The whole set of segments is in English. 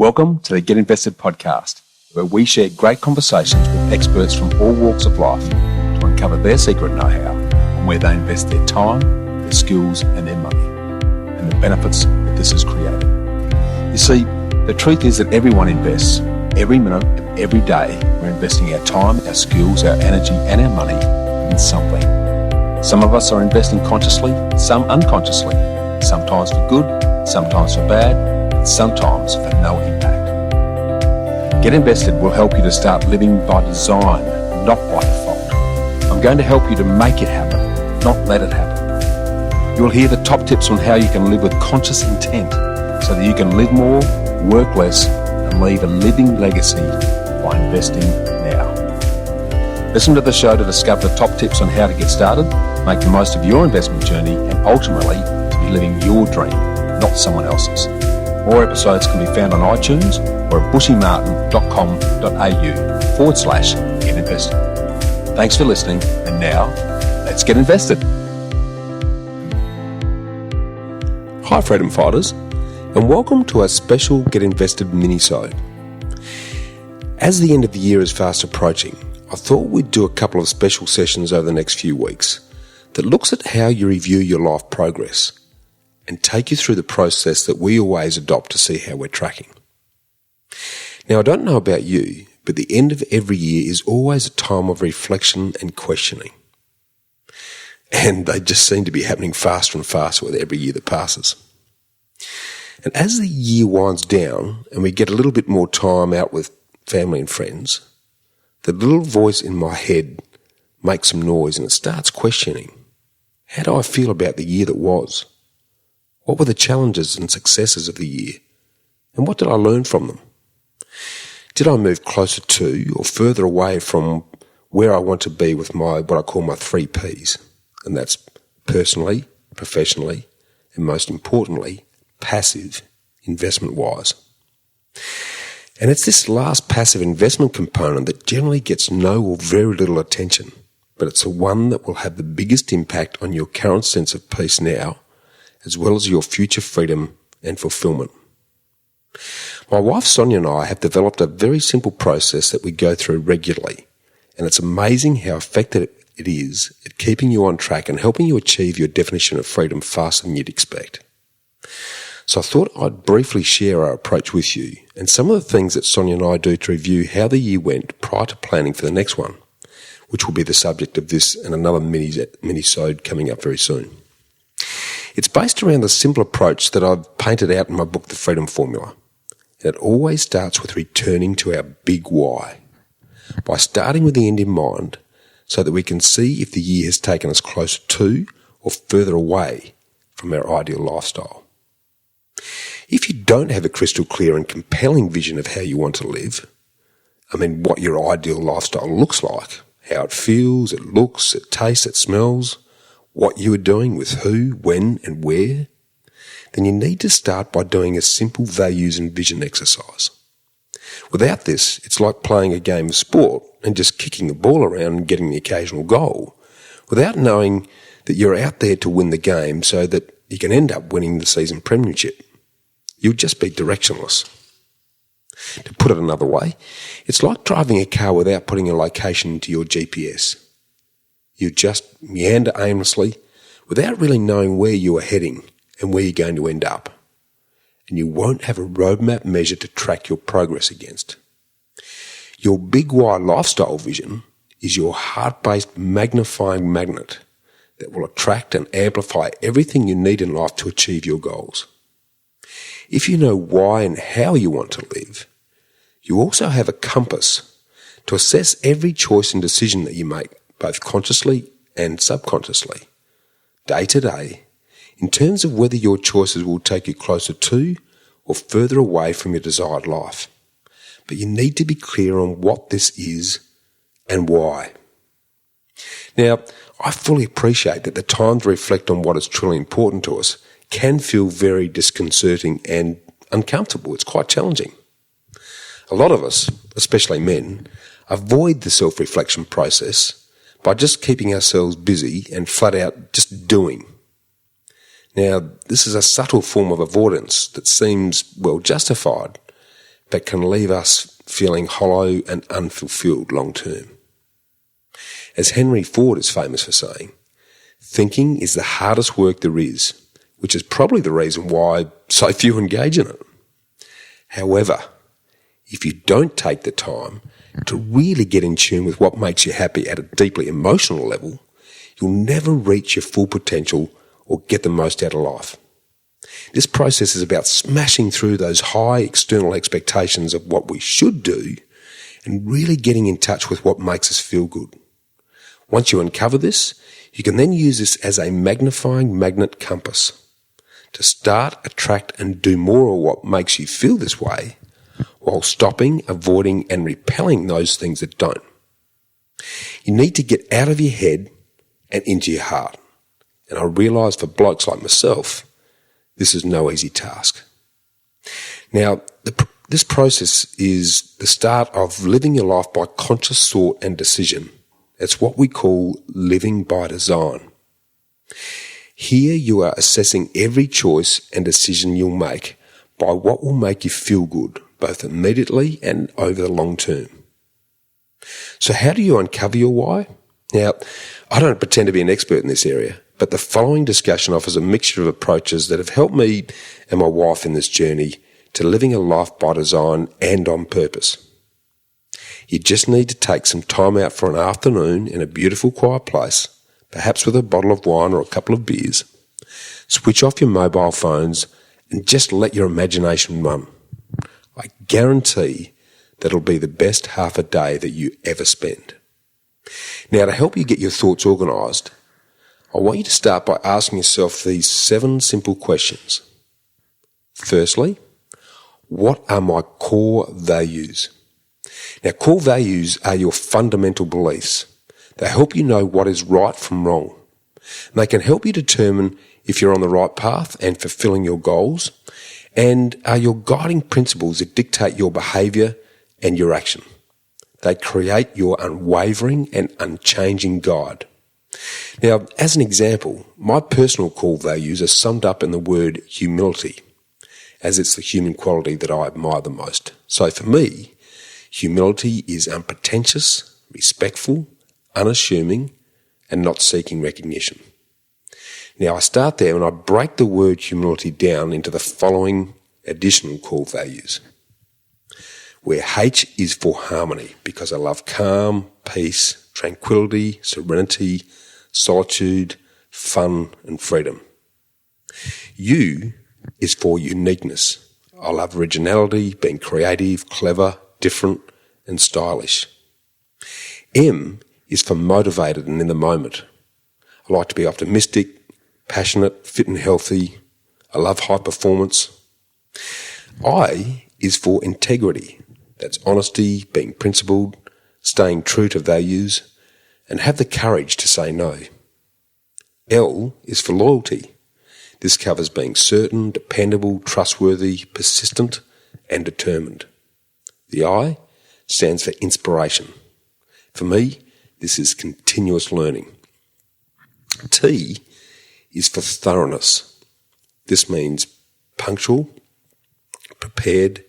Welcome to the Get Invested podcast, where we share great conversations with experts from all walks of life to uncover their secret know-how on where they invest their time, their skills and their money, and the benefits that this has created. You see, the truth is that everyone invests. Every minute of every day, we're investing our time, our skills, our energy and our money in something. Some of us are investing consciously, some unconsciously, sometimes for good, sometimes for bad, sometimes for no impact. Get Invested will help you to start living by design, not by default. I'm going to help you to make it happen, not let it happen. You'll hear the top tips on how you can live with conscious intent so that you can live more, work less, and leave a living legacy by investing now. Listen to the show to discover the top tips on how to get started, make the most of your investment journey, and ultimately to be living your dream, not someone else's. More episodes can be found on iTunes or at bushymartin.com.au/get invested. Thanks for listening, and now, let's get invested. Hi Freedom Fighters, and welcome to our special Get Invested mini-sode. As the end of the year is fast approaching, I thought we'd do a couple of special sessions over the next few weeks that looks at how you review your life progress and take you through the process that we always adopt to see how we're tracking. Now, I don't know about you, but the end of every year is always a time of reflection and questioning. And they just seem to be happening faster and faster with every year that passes. And as the year winds down and we get a little bit more time out with family and friends, the little voice in my head makes some noise and it starts questioning. How do I feel about the year that was? What were the challenges and successes of the year? And what did I learn from them? Did I move closer to or further away from where I want to be with what I call my 3 Ps? And that's personally, professionally, and most importantly, passive investment-wise. And it's this last passive investment component that generally gets no or very little attention, but it's the one that will have the biggest impact on your current sense of peace now, as well as your future freedom and fulfillment. My wife Sonia and I have developed a very simple process that we go through regularly, and it's amazing how effective it is at keeping you on track and helping you achieve your definition of freedom faster than you'd expect. So I thought I'd briefly share our approach with you and some of the things that Sonia and I do to review how the year went prior to planning for the next one, which will be the subject of this and another mini-sode coming up very soon. It's based around the simple approach that I've painted out in my book, The Freedom Formula. And it always starts with returning to our big why, by starting with the end in mind so that we can see if the year has taken us closer to or further away from our ideal lifestyle. If you don't have a crystal clear and compelling vision of how you want to live, what your ideal lifestyle looks like, how it feels, it looks, it tastes, it smells, what you are doing with who, when and where, then you need to start by doing a simple values and vision exercise. Without this, it's like playing a game of sport and just kicking the ball around and getting the occasional goal, without knowing that you're out there to win the game so that you can end up winning the season premiership. You'll just be directionless. To put it another way, it's like driving a car without putting a location into your GPS. You just meander aimlessly without really knowing where you are heading and where you're going to end up. And you won't have a roadmap measure to track your progress against. Your big why lifestyle vision is your heart-based magnifying magnet that will attract and amplify everything you need in life to achieve your goals. If you know why and how you want to live, you also have a compass to assess every choice and decision that you make, both consciously and subconsciously, day to day, in terms of whether your choices will take you closer to or further away from your desired life. But you need to be clear on what this is and why. Now, I fully appreciate that the time to reflect on what is truly important to us can feel very disconcerting and uncomfortable. It's quite challenging. A lot of us, especially men, avoid the self-reflection process by just keeping ourselves busy and flat out just doing. Now, this is a subtle form of avoidance that seems well justified, but can leave us feeling hollow and unfulfilled long term. As Henry Ford is famous for saying, thinking is the hardest work there is, which is probably the reason why so few engage in it. However, if you don't take the time to really get in tune with what makes you happy at a deeply emotional level, you'll never reach your full potential or get the most out of life. This process is about smashing through those high external expectations of what we should do and really getting in touch with what makes us feel good. Once you uncover this, you can then use this as a magnifying magnet compass to start, attract and do more of what makes you feel this way, while stopping, avoiding and repelling those things that don't. You need to get out of your head and into your heart. And I realise for blokes like myself, this is no easy task. Now, this process is the start of living your life by conscious thought and decision. It's what we call living by design. Here you are assessing every choice and decision you'll make by what will make you feel good, both immediately and over the long term. So how do you uncover your why? Now, I don't pretend to be an expert in this area, but the following discussion offers a mixture of approaches that have helped me and my wife in this journey to living a life by design and on purpose. You just need to take some time out for an afternoon in a beautiful quiet place, perhaps with a bottle of wine or a couple of beers. Switch off your mobile phones and just let your imagination run. I guarantee that it'll be the best half a day that you ever spend. Now, to help you get your thoughts organised, I want you to start by asking yourself these 7 simple questions. Firstly, what are my core values? Now, core values are your fundamental beliefs. They help you know what is right from wrong. And they can help you determine if you're on the right path and fulfilling your goals, and are your guiding principles that dictate your behaviour and your action. They create your unwavering and unchanging guide. Now, as an example, my personal core values are summed up in the word humility, as it's the human quality that I admire the most. So for me, humility is unpretentious, respectful, unassuming, and not seeking recognition. Now, I start there and I break the word humility down into the following additional core values, where H is for harmony, because I love calm, peace, tranquility, serenity, solitude, fun, and freedom. U is for uniqueness. I love originality, being creative, clever, different, and stylish. M is for motivated and in the moment. I like to be optimistic, passionate, fit and healthy. I love high performance. I is for integrity. That's honesty, being principled, staying true to values, and have the courage to say no. L is for loyalty. This covers being certain, dependable, trustworthy, persistent, and determined. The I stands for inspiration. For me, this is continuous learning. T is for thoroughness. This means punctual, prepared,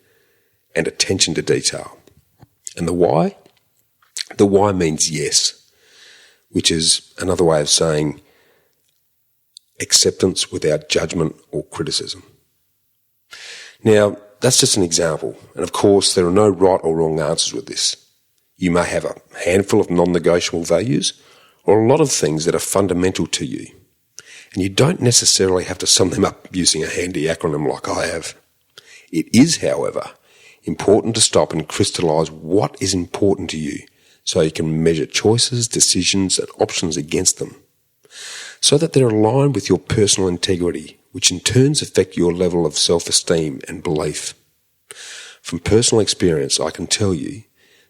and attention to detail. And the Y? The Y means yes, which is another way of saying acceptance without judgment or criticism. Now, that's just an example, and of course there are no right or wrong answers with this. You may have a handful of non-negotiable values or a lot of things that are fundamental to you, and you don't necessarily have to sum them up using a handy acronym like I have. It is, however, important to stop and crystallise what is important to you so you can measure choices, decisions and options against them, so that they're aligned with your personal integrity, which in turns affect your level of self-esteem and belief. From personal experience, I can tell you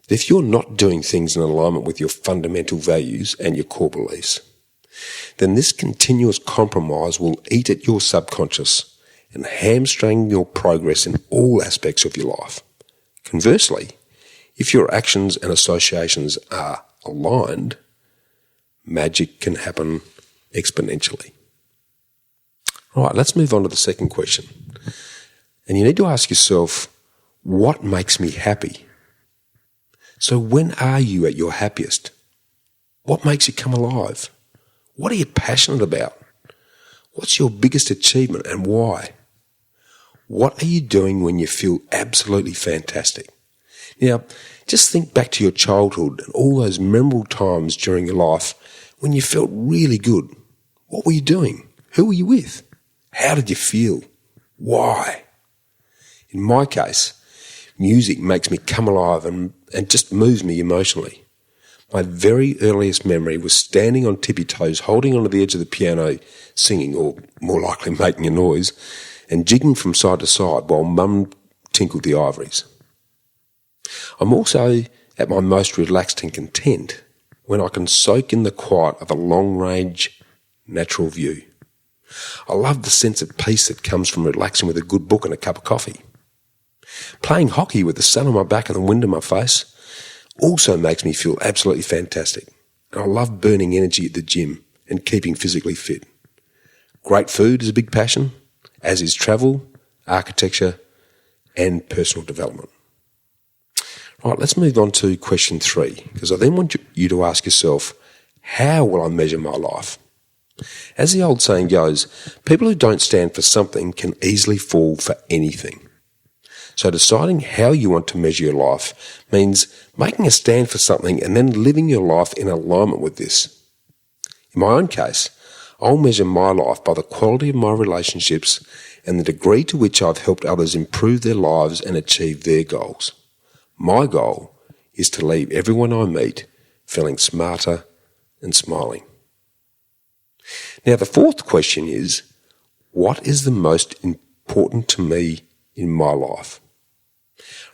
that if you're not doing things in alignment with your fundamental values and your core beliefs, then this continuous compromise will eat at your subconscious and hamstring your progress in all aspects of your life. Conversely, if your actions and associations are aligned, magic can happen exponentially. All right, let's move on to the second question. And you need to ask yourself, what makes me happy? So when are you at your happiest? What makes you come alive? What are you passionate about? What's your biggest achievement and why? What are you doing when you feel absolutely fantastic? Now, just think back to your childhood and all those memorable times during your life when you felt really good. What were you doing? Who were you with? How did you feel? Why? In my case, music makes me come alive and just moves me emotionally. My very earliest memory was standing on tippy toes, holding onto the edge of the piano, singing, or more likely making a noise, and jigging from side to side while Mum tinkled the ivories. I'm also at my most relaxed and content when I can soak in the quiet of a long-range natural view. I love the sense of peace that comes from relaxing with a good book and a cup of coffee. Playing hockey with the sun on my back and the wind in my face also makes me feel absolutely fantastic. And I love burning energy at the gym and keeping physically fit. Great food is a big passion, as is travel, architecture, and personal development. Right, let's move on to question 3, because I then want you to ask yourself, how will I measure my life? As the old saying goes, people who don't stand for something can easily fall for anything. So deciding how you want to measure your life means making a stand for something and then living your life in alignment with this. In my own case, I'll measure my life by the quality of my relationships and the degree to which I've helped others improve their lives and achieve their goals. My goal is to leave everyone I meet feeling smarter and smiling. Now, the 4th question is, what is the most important to me in my life?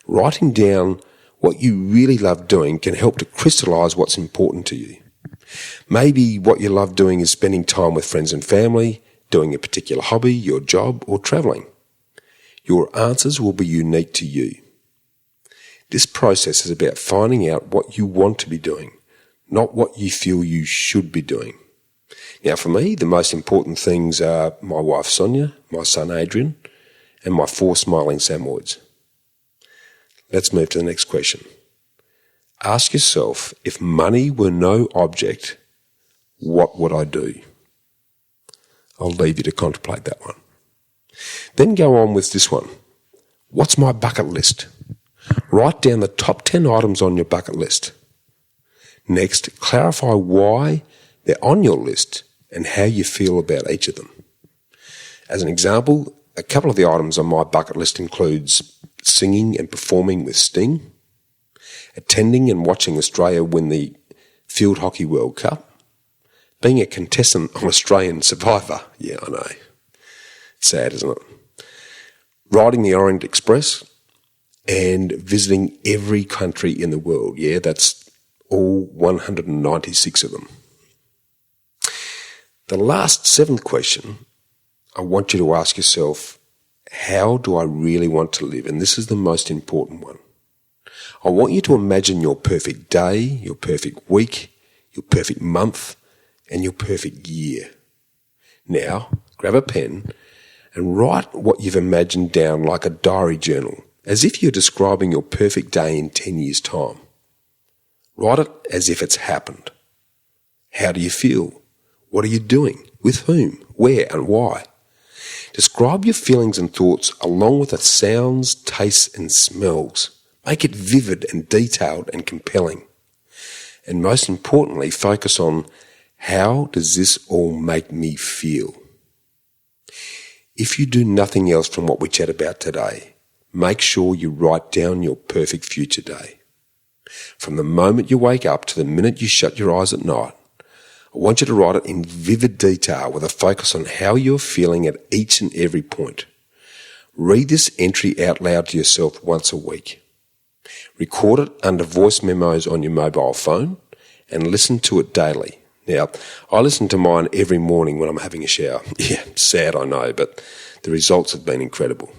Writing down what you really love doing can help to crystallise what's important to you. Maybe what you love doing is spending time with friends and family, doing a particular hobby, your job, or travelling. Your answers will be unique to you. This process is about finding out what you want to be doing, not what you feel you should be doing. Now, for me, the most important things are my wife Sonia, my son Adrian, and my 4 smiling Samoyeds. Let's move to the next question. Ask yourself, if money were no object, what would I do? I'll leave you to contemplate that one. Then go on with this one. What's my bucket list? Write down the top 10 items on your bucket list. Next, clarify why they're on your list and how you feel about each of them. As an example, a couple of the items on my bucket list includes singing and performing with Sting, attending and watching Australia win the Field Hockey World Cup, being a contestant on Australian Survivor. Yeah, I know. It's sad, isn't it? Riding the Orient Express and visiting every country in the world. Yeah, that's all 196 of them. The last 7th question, I want you to ask yourself, how do I really want to live? And this is the most important one. I want you to imagine your perfect day, your perfect week, your perfect month, and your perfect year. Now, grab a pen and write what you've imagined down like a diary journal, as if you're describing your perfect day in 10 years' time. Write it as if it's happened. How do you feel? What are you doing? With whom? Where and why? Describe your feelings and thoughts along with the sounds, tastes and smells. Make it vivid and detailed and compelling. And most importantly, focus on how does this all make me feel? If you do nothing else from what we chat about today, make sure you write down your perfect future day. From the moment you wake up to the minute you shut your eyes at night, I want you to write it in vivid detail with a focus on how you're feeling at each and every point. Read this entry out loud to yourself once a week. Record it under voice memos on your mobile phone and listen to it daily. Now, I listen to mine every morning when I'm having a shower. Yeah, sad, I know, but the results have been incredible.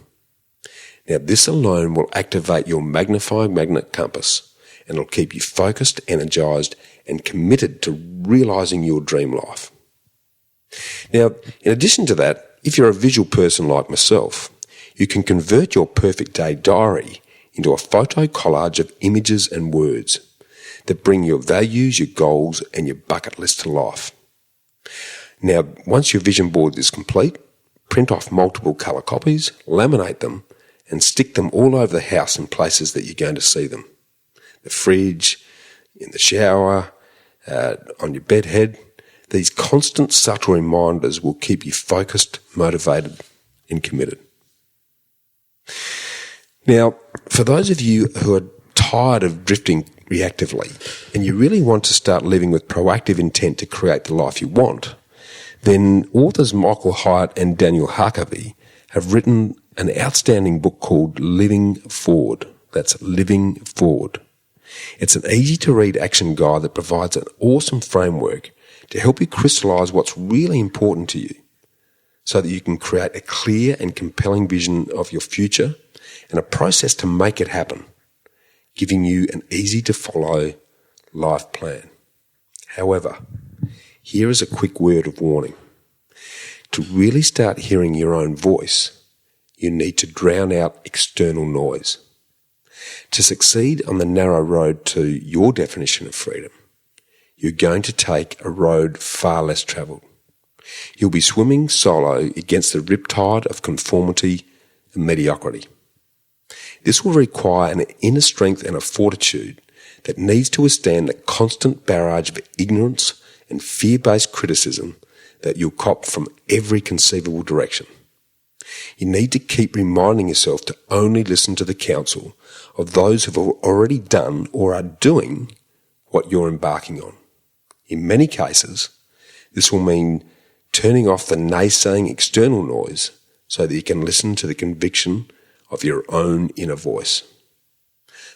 Now, this alone will activate your magnifying magnet compass and it'll keep you focused, energized, and committed to realizing your dream life. Now, in addition to that, if you're a visual person like myself, you can convert your perfect day diary into a photo collage of images and words that bring your values, your goals, and your bucket list to life. Now, once your vision board is complete, print off multiple colour copies, laminate them, and stick them all over the house in places that you're going to see them. The fridge, in the shower, on your bed head. These constant subtle reminders will keep you focused, motivated, and committed. Now, for those of you who are tired of drifting reactively and you really want to start living with proactive intent to create the life you want, then authors Michael Hyatt and Daniel Harkavy have written an outstanding book called Living Forward. That's Living Forward. It's an easy-to-read action guide that provides an awesome framework to help you crystallise what's really important to you so that you can create a clear and compelling vision of your future and a process to make it happen, giving you an easy-to-follow life plan. However, here is a quick word of warning. To really start hearing your own voice, you need to drown out external noise. To succeed on the narrow road to your definition of freedom, you're going to take a road far less travelled. You'll be swimming solo against the riptide of conformity and mediocrity. This will require an inner strength and a fortitude that needs to withstand the constant barrage of ignorance and fear-based criticism that you'll cop from every conceivable direction. You need to keep reminding yourself to only listen to the counsel of those who have already done or are doing what you're embarking on. In many cases, this will mean turning off the naysaying external noise so that you can listen to the conviction of your own inner voice.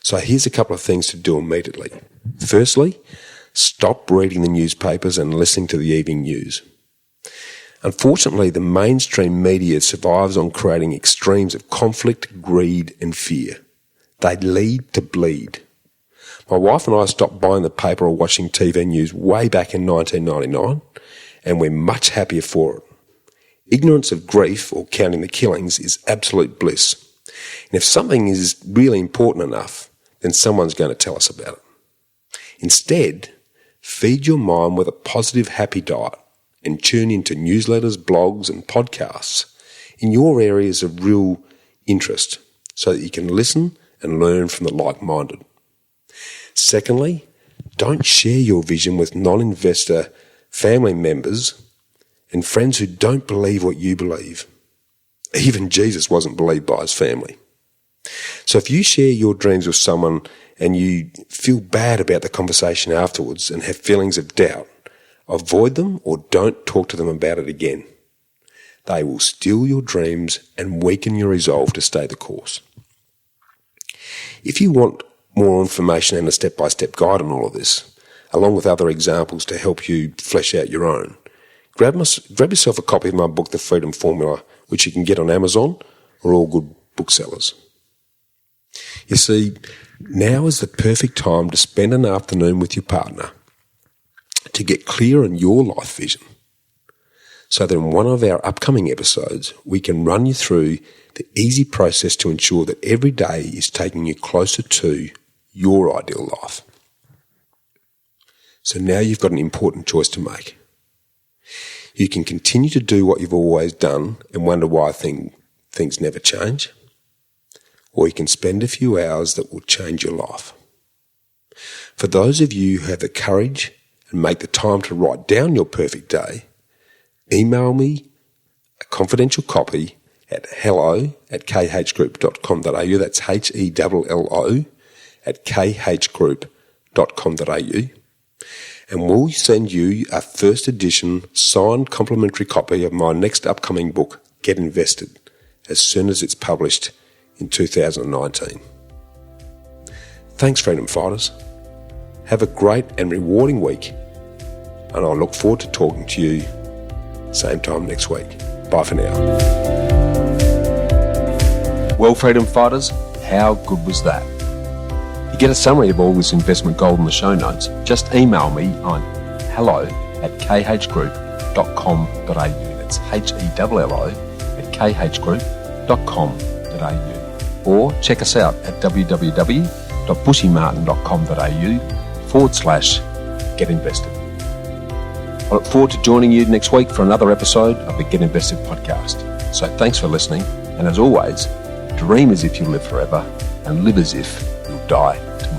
So here's a couple of things to do immediately. Firstly, stop reading the newspapers and listening to the evening news. Unfortunately, the mainstream media survives on creating extremes of conflict, greed, and fear. They lead to bleed. My wife and I stopped buying the paper or watching TV news way back in 1999, and we're much happier for it. Ignorance of grief or counting the killings is absolute bliss. And if something is really important enough, then someone's going to tell us about it. Instead, feed your mind with a positive, happy diet and tune into newsletters, blogs, and podcasts in your areas of real interest so that you can listen and learn from the like-minded. Secondly, don't share your vision with non-investor family members and friends who don't believe what you believe. Even Jesus wasn't believed by his family. So if you share your dreams with someone and you feel bad about the conversation afterwards and have feelings of doubt, avoid them or don't talk to them about it again. They will steal your dreams and weaken your resolve to stay the course. If you want more information and a step-by-step guide on all of this, along with other examples to help you flesh out your own, grab yourself a copy of my book, The Freedom Formula, which you can get on Amazon or all good booksellers. You see, now is the perfect time to spend an afternoon with your partner to get clear on your life vision, so that in one of our upcoming episodes, we can run you through the easy process to ensure that every day is taking you closer to your ideal life. So now you've got an important choice to make. You can continue to do what you've always done and wonder why things never change, or you can spend a few hours that will change your life. For those of you who have the courage and make the time to write down your perfect day, email me a confidential copy at hello@khgroup.com.au. That's HELLO@khgroup.com.au. And we'll send you a first edition signed complimentary copy of my next upcoming book, Get Invested, as soon as it's published in 2019. Thanks, Freedom Fighters. Have a great and rewarding week, and I look forward to talking to you same time next week. Bye for now. Well, Freedom Fighters, how good was that? To get a summary of all this investment gold in the show notes, just email me on hello@khgroup.com.au. That's HELLO@khgroup.com.au. or check us out at www.bushymartin.com.au/get-invested. I look forward to joining you next week for another episode of the Get Invested podcast. So thanks for listening, and as always, dream as if you live forever and live as if you'll die tomorrow.